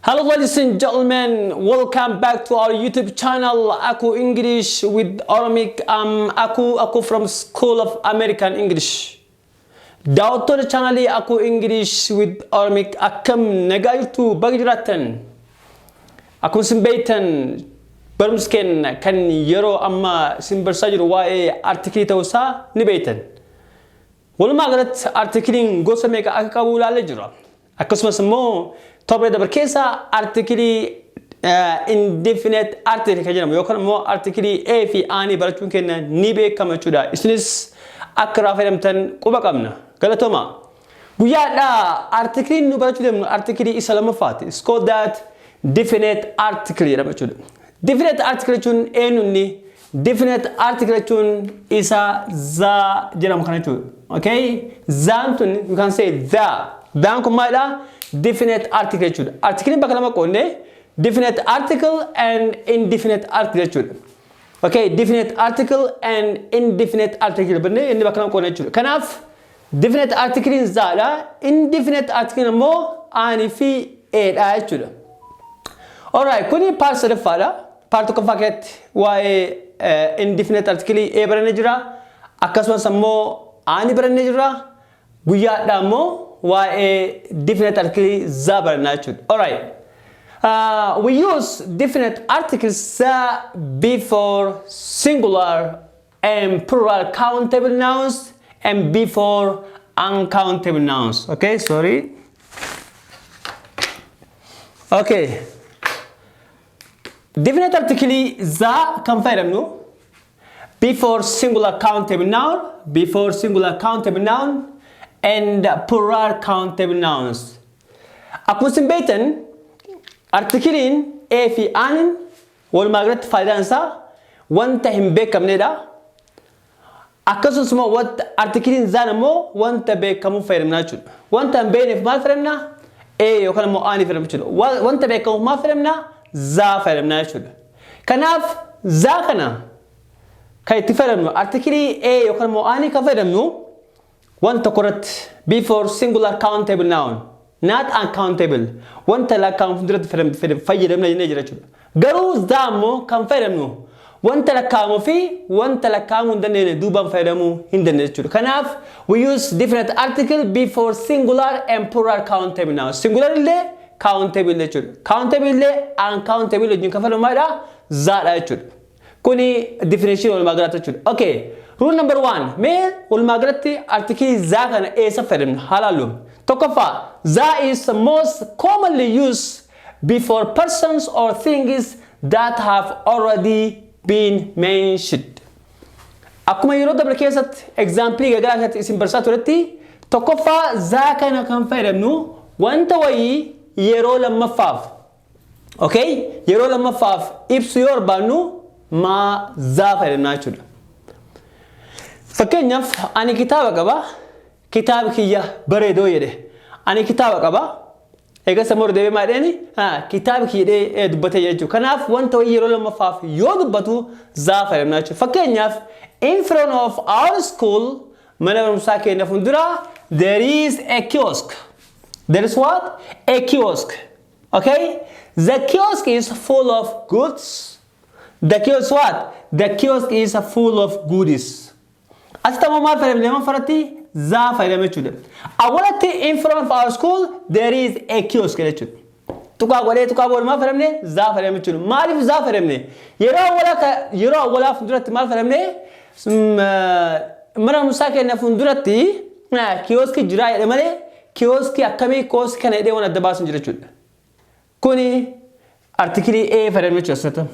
Hello ladies and gentlemen, welcome back to our YouTube channel Aku English with Oromic. I'm Aku from School of American English. Daawwattoota channelii Aku English with Oromic akkam nagaytu bagiratan. Aku simbaytan barumsken kan yeroo amma simbarsaa jiru waa'ee artiklii ta'uusaa ni beeytan. Walumaa galatti artikliin gosa meeqa akka qabu ilaalee jira. Akkasumas immoo topic dabar keessa artikilii indefinite article kan jedhamu yookaan immoo artikilii A fi ani barachuun kenna ni beekama jechuudha. Isinis akka irraa fayyadamtan quba qabna. Galatooma. Guyyaadhaa artikiliin nu barachuu deemnu artikilii isa lamaffaati. It's called that definite article jedhama jechuudha. Definite article jechuun eenyunni definite article jechuun isa za jedhamu kana jechuudha. Okay? Zaan tun you can say the. Dhaan kun maalidha? Definite article jechuudha. Artikiliin bakka lama qoodne definite article and indefinite article jechuudha. Okay, definite article and indefinite article benne inni bakka lama qoodne jechuudha. Kanaaf definite articlein zaadha, indefinite article immoo ani fi eedha jechuudha. Alright, kuni part sadaffaadha. Part tokkoffaa keessatti waa'ee indefinite article e barannee jira. Akkasumas immoo ani barannee jira. Guyyaadhaa immoo why definite article za barannaa jechuudha. Alright. We use definite articles za before singular and plural countable nouns and before uncountable nouns. Okay, sorry. Okay. Definite article za kan fayyadamnu before singular countable noun and plural countable nouns. Akkuma isin beektan artikiliin A fi anin walumaa galatti faayidaan isaa wanta hin beekamnedha. Akkasumas immoo wanta artikiliin zaan immoo wanta beekamuuf fayyadamna jechuudha. Wanta hin beekneef maal fayyadamna? A yookaan immoo ani fayyadamna jechuudha. Wanta beekamuuf maal fayyadamna? Zaa fayyadamna jechuudha. Kanaaf zaa kana kan itti fayyadamnu artikilii A yookaan immoo ani kan fayyadamnu one tokorat before singular countable noun, not uncountable. One talakam fayyadamna jennee jira jechuudha. Garuu zaammoo kan fayyadamnu one talakaamu fi one talakaamuu hin dandeenye duubaan fayyadamuu hin dandeenye jechuudha. Kanaaf we use different article before singular and plural countable noun. Singular illee countable jechuudha. Countable illee uncountable wajjin kan fayyadamu maalidha? Zaadha jechuudha. Kuni definition walumaa galatti jechuudha. Okay. Rule number 1. Mee walumaa galatti artikilii za kana eessa fayyadamna? Halaallu. Tokkoffaa, za is most commonly used before persons or things that have already been mentioned. Akkuma yeroo dabre keessatti example garaagaraa keessatti isin barsaa turetti tokkoffaa za kana kan fayyadamnu wanta wayii yeroo lammaffaaf. Okay? Yeroo lammaffaaf ibsu yoo barbaannu ma za fayyadamna jechuudha. Fakkeenyaaf ani kitaaba qaba. Kitaaba kiyya bareedoo jedhe. Ani kitaaba qaba. Egaa sammuu deebee maadheeni kitaaba kiyya dubbatee jechuudha. Kanaaf wanta wayii yeroo lammaffaaf yoo dubbatu za fayyadamna jechuudha. Fakkeenyaaf in front of our school mana barumsaa keenya fuuldura there is a kiosk. There is what? A kiosk. Okay? The kiosk is full of goods. The kiosk what? The kiosk is full of goodies. Asitama maal fayyadamne lama faratti za fayyadame jechuudha. Awwalatti in front of our school there is a kiosk jechuudha. Tuqaa godhee maal fayyadamne za fayyadame jechuudha. Maaliif za fayyadamne? Yeroo awwalaa fuulduratti maal fayyadamne? Mana barumsaa keenya fuulduratti kioski jira jedhe malee kioski akkamii kioski kana jedhee waan adda baasun jira jechuudha. Kuni artikilii A fayyadame jechuudha.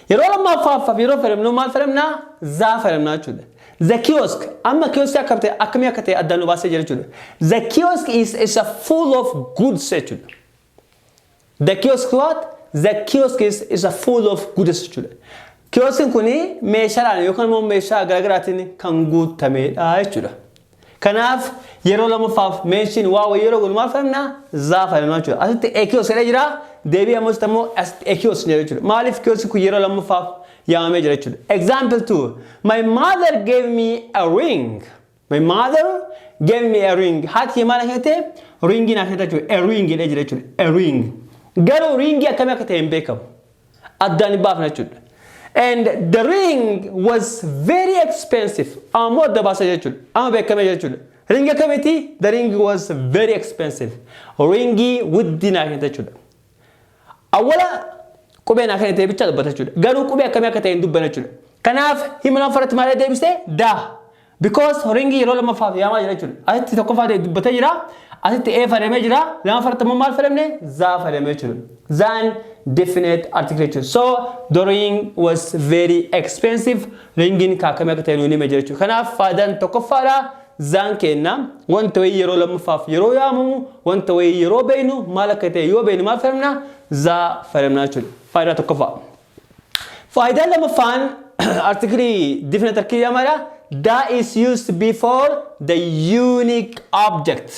Yeroo lammaffaaf yeroo fayyadamnu maal fayyadamna? Za fayyadamna jechuudha. The kiosk amma kiosk akkamii akka ta'e addaan nu baasee jira jechuudha. The kiosk is full of goods jechuudha. The kiosk what? The kiosk is full of goods jechuudha. Kioskin kuni meeshaadhaan yookaan immoo meeshaa garaagaraatiin kan guutamedha jechuudha. Kanaaf yeroo lammaffaaf mention waa yeroo gunu maal fayyadamna? Za fayyadamna jechuudha. Asitti a kiosk jedhee jira. Deebii ammoo immoo a kiosk jedhee jechuudha. Maaliif kiosk kun yeroo lammaffaaf yaamamee jira jechuudha. Example 2. My mother gave me a ring. My mother gave me a ring. Haati maal akkate ring na akkate jechuudha. A ring jedhee jira jechuudha. A ring. Garuu ring akkamii akka ta'e hin beekamu. Addaan hin baafna jechuudha. And the ring was very expensive. Ammoo adda baasa jechuudha. Amma beekame jechuudha. Ring akkamiti? The ring was very expensive. Ringi guddina akkate jechuudha. Awwala qubeen akkana ta'e bicha dubbata jechuudha. Garuu qubee akkamii akka ta'e hin dubbanne jechuudha. Kanaaf himna farati maal deebiste? Da. Because ringi yeroo lamaffaaf yaamaa jira jechuudha. Asitti tokkoffaa ta'e dubbatee jira. Asitti ee faramee jira. Lama farati immoo maal faramne? Za faramee jechuudha. Zaan definite article jechuudha. So the ring was very expensive. Ringin akkamii akka ta'e nuuni himee jira jechuudha. Kanaaf faayidaan tokkoffaadha. Zaan kenna wanta wayii yeroo lamaffaaf yeroo yaamamu wanta wayii yeroo beeynu maal akka ta'e yoo beeynu maal faramna? Za faramna jechuudha. Faayidaa tokkoffaa. Faayidaa lamaffaan article definite article yaamaadha. That is used before the unique object.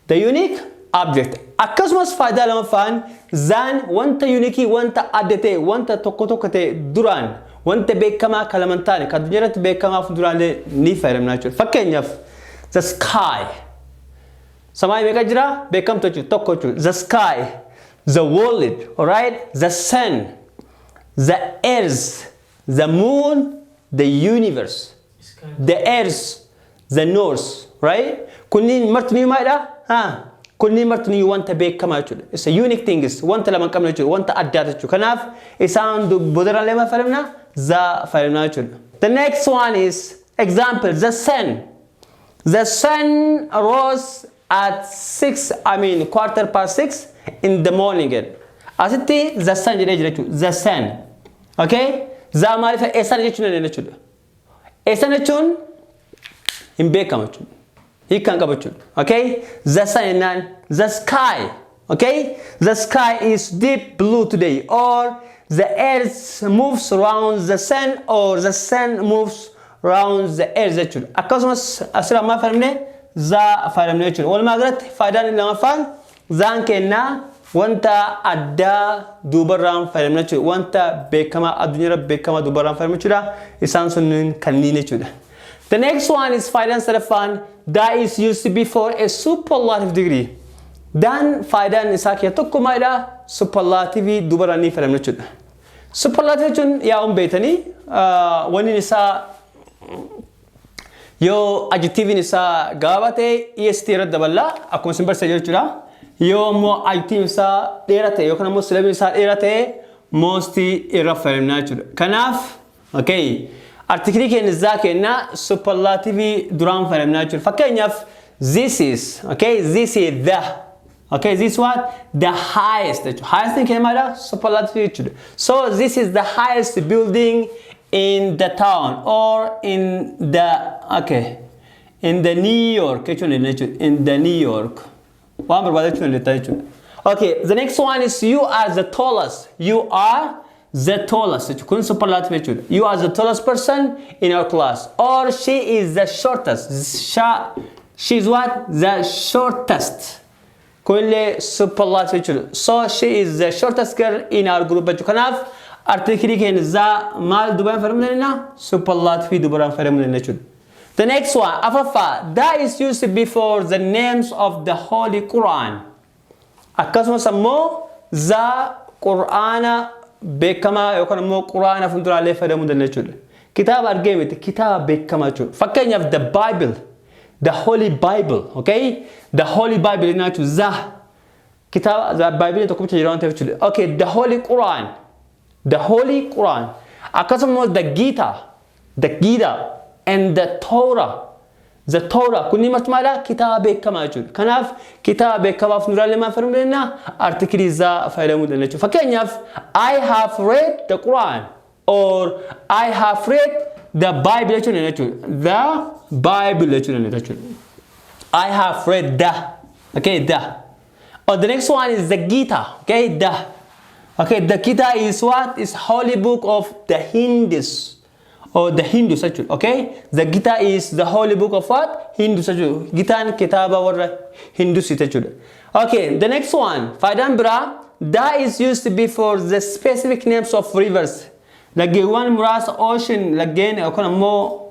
The unique object. Akkasumas faayidaa lamaffaan zaan wanta unique wanta adda ta'e wanta tokko tokko ta'e duraan wanta beekamaa kalamantaane kan addunyaatti beekamaa fuulduraalee ni fayyadamna jechuudha. Fakkeenyaaf the sky. Samaayi meeqa jira? Beekamtu jechuudha. Tokko jechuudha. The sky, the world, alright? The sun, the earth, the moon, the universe, the earth, the north, right? Kunniin martinii maalidha? Kunniin martinii wanta beekamaa jechuudha. It's a unique thing. Wanta lama qabna jechuudha. Wanta addaa jechuudha. Kanaaf isaan boodara lama fayyadamna. Za fayyadamna jechuudha. The next one is example. The sun. The sun rose at 6:15 in the morning. Asitti the sun jedhee jira jechuudha. The sun. Okay? Za maaliif eessan jechuudha jechuudha. Eessan jechuun hin beekamu jechuudha. Hiikan qaba jechuudha. Okay? The sun and the sky. Okay? The sky is deep blue today, or the earth moves around the sun, or the sun moves around the earth jechuudha. Akkasumas asirraa maal fayyadamne? Za fayyadamne jechuudha. Walumaa galatti faayidaan lamaffaan zaan kennaa wanta addaa duubarraan fayyadamne jechuudha. Wanta beekamaa addunyaarra beekamaa duubarraan fayyadamne jechuudha. Isaan sunniin kanneen jechuudha. The next one is faayidaan sadaffaan that is used before a superlative degree. Dan faayidaan isaa keessaa tokko maalidha? Superlative duubarraan ni fayyadamne jechuudha. Superlative jechuun yaa beetanii wanni isaa yoo adjectivin isaa gabaabaa ta'e est irratti daballa akkuma isin barsiise jechuudha. Yoo immoo adjective isaa dheeraa ta'e yookaan immoo syllable isaa dheeraa ta'e most irra fayyadamna jechuudha. Kanaaf okay article keenya zaa kenna superlative duraan fayyadamna jechuudha. Fakkeenyaaf this is okay this is the okay this what the highest highest thing came out superlative. So this is the highest building in the town or in the okay in the New York in the New York. Okay, the next one is you are the tallest. You are the tallest. Superlative. You are the tallest person in our class, or she is the shortest. She is what? The shortest. Superlative. So she is the shortest girl in our group. Kanaaf article keenya za maal duban fayyadamna superlative duban fayyadamna jechuudha. The next one afafa that is used before the names of the Holy Quran. Akkasumas ammoo za Qur'aana beekamaa yookaan ammoo Qur'aana fuulduraalee fayyadamuu jechuudha. Kitaaba argeemiti kitaaba beekamaa jechuudha. Fakkeenyaaf the Bible. The Holy Bible, okay? The Holy Bible is not za kitaba the Bible to kumcha jiraan ta'e jechuudha. Okay, the Holy Quran. The Holy Quran. Akkasumas the Gita and the Torah. The Torah kunni martumaadha kitaaba beekamaa jechuudha. Kanaaf kitaaba beekamaa fuulduraalee maal fayyadamna article za fayyadamuu jechuudha. Fakkeenyaaf I have read the Quran or I have read the Bible jechuudha. The Bible jechuudha. I have read the. Okay, the. Oh, the next one is the Gita. Okay, the. Okay, the Gita is what? Is holy book of the Hindus. Or the Hindus actually. Okay, the Gita is the holy book of what? Hindus actually. Gita and Kitaba or Hindus actually. Okay, the next one. Faidan bra. That is used before the specific names of rivers. Laggeewwan muraasa ocean laggeen yookaan ammoo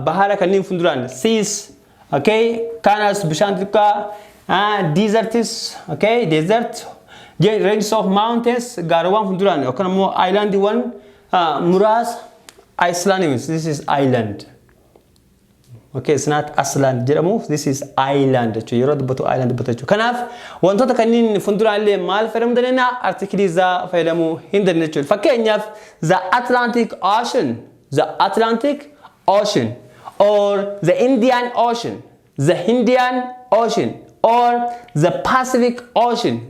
bahara kanneen fuulduraan seas okay, kanas bishaan xiqqaa, deserts, okay, desert, ranges of mountains, gaarowwan fuulduraan yookaan immoo islandiiwwan muraasa. Iceland means this is island. Okay, it's not Aslan. This is island. You're the island. Kanaaf wantoota kanneen fuulduraalee maal fayyadamu dandeenya? Article za fayyadamu hin dandeenya. Fakkeenyaaf the Atlantic Ocean, the Atlantic Ocean, or the Indian Ocean, the Indian Ocean, or the Pacific Ocean,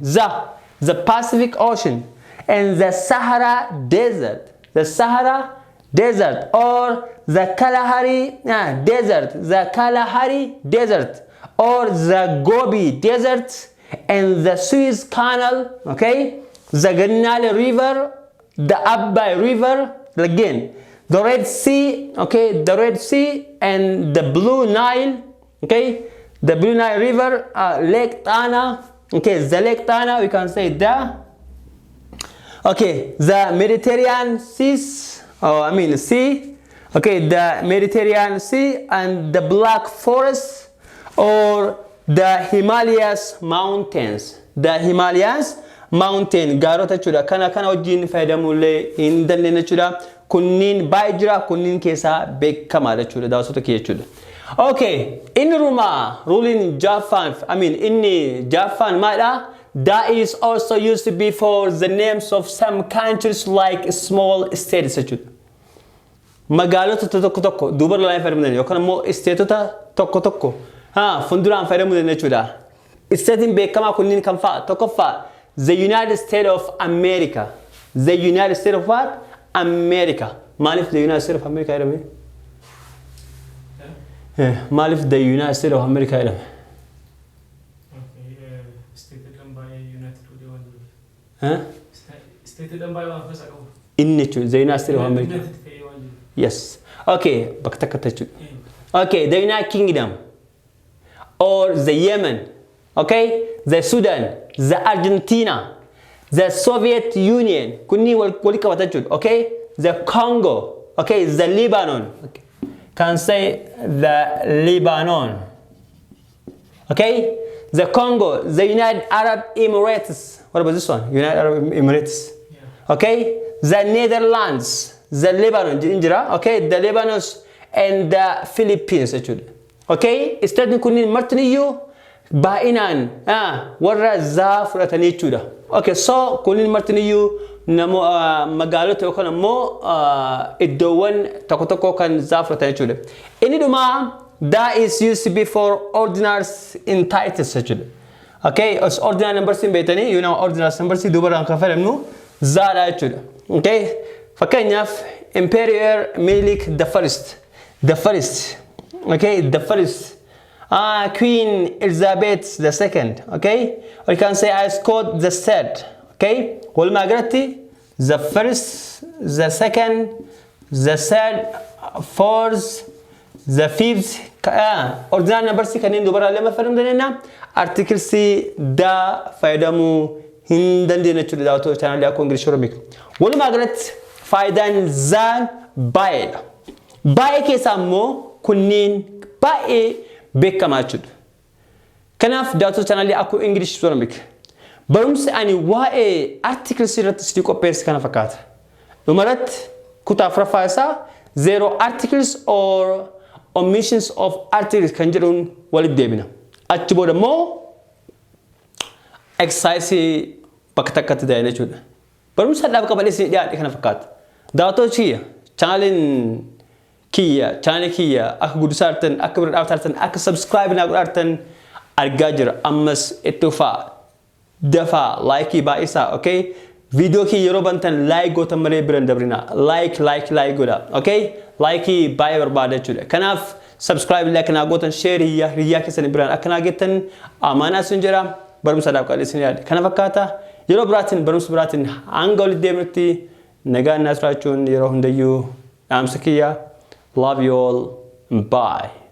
the Pacific Ocean, and the Sahara Desert, the Sahara Desert, or the Kalahari Desert, the Kalahari Desert, or the Gobi Desert, and the Suez Canal, okay, the Ganale River, the Abdii River, again, the Red Sea, okay, the Red Sea, and the Blue Nile, okay, the Blue Nile River, Lake Tana, okay, the Lake Tana, we can say the, okay, the Mediterranean Seas, sea, okay, the Mediterranean Sea, and the Black Forest, or the Himalayas Mountains, the Himalayas Mountain, gaarota jechuudha. Kana wajjin fayyadamuullee hin dandeenya jechuudha. Kunniin baay'ee jira, kunniin keessaa beekamaadha jechuudha. Daawwattoota kee jechuudha. Okay, inni ruling Japan, inni Japan maadha? That is also used to be for the names of some countries like small states. Magaalota tokko duuba laa fayyadamu dandeenya yookaan immoo isteetota tokko fuulduraan fayyadamu dandeenya jechuudha. Isteetiin beekamaa kunniin kan fa'a tokkoffaa the United States of America. The United States of what? America. Maaliif the United States of America jedhame? Maaliif the United States of America jedhame? Inni jechuudha the United States of America. Yes. Okay. Okay. The United Kingdom, or the Yemen, okay, the Sudan, the Argentina, the Soviet Union, okay, the Congo, okay, the Lebanon, okay. Can say the Lebanon, okay, the Congo, the United Arab Emirates. What about this one? United Arab Emirates, okay, the Netherlands, the Lebanon, okay, the Lebanon, and the Philippines, okay. Istaadni kunniin martiniyyuu baay'inaan warra zaa fudhatanii jechuudha. Okay, so kunniin martiniyyuu magaalota yookaan ammoo iddoowwan tokko kan zaa fudhatan jechuudha. Inni dhumaa that is used to be for ordinals in titles jechuudha. Okay, as ordinal numbers in beetanii, you know, ordinal numbers duubarraan kan fayyadamnu zaadha jechuudha. Okay. Fakkeenyaaf Emperor Menelik the first, okay, the first, Queen Elizabeth the second, okay, or you can say Scott the third, okay, walumaa galatti the first, the second, the third, fourth, the fifth, ordinal numbers kanneen dubaraallee fayyadamuu dandeenya. Articles da fayyadamuu hin dandeenya jechuudha. Daawwattoota chaanaalii akka Ingilish Oromic. Walumaa galatti faayidaan zaan baay'eedha. Baay'ee keessaa immoo kunniin baay'ee beekamaa jechuudha. Kanaaf daawwattoota chaanaalii akka Ingilish Oromic barumsi ani waa'ee articles irratti sidii qopheesse kana fakkaata. Dhumarratti kutaa afuraffaa isaa zero articles or omissions of articles kan jedhuun walitti deebina. Achi booda immoo exercise bakka takkatti daa'ina jechuudha. Barumsa dhaab qabalee isin dhiyaadhe kana fakkaata. Daawwattoota kiyya chaanaalii kiyya akka guddisaa jirtan, akka bira dhaabbataan, akka subscribe naa godhaatan argaa jira. Ammas itti fufaa dafaa like baay'isaa, okay? Video kiyya yeroo bantan like gootan malee bira hin dabrina. Like godha, okay? Like baay'ee barbaada jechuudha. Kanaaf subscribe like naa gootan, share hiriyaa keessan biraan akka naa geettan amaanaa isin jira. Barumsa dhaab qabalee isin dhiyaadhe kana fakkaata. Yeroo biraatiin barumsa biraatiin hanga walitti deemnutti nagaan naasiraachuun yeroo hundayyuu dhaamsa kiyya. Love you all. Bye.